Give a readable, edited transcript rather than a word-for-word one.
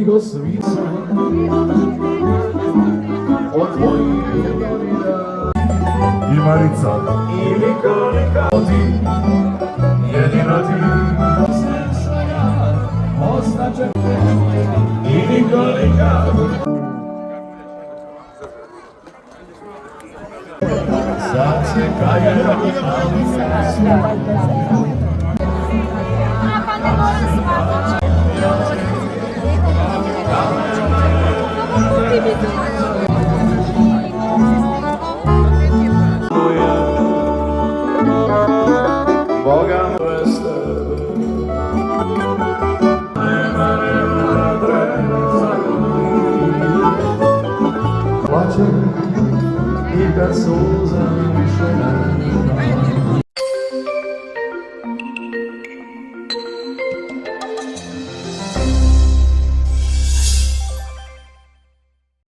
stigo svica od tvojih godina. I Marica, i Nikolika, ti, jedino ti. Ostaće i Nikolika. Sad se kaje Boga veste plačem i kad suza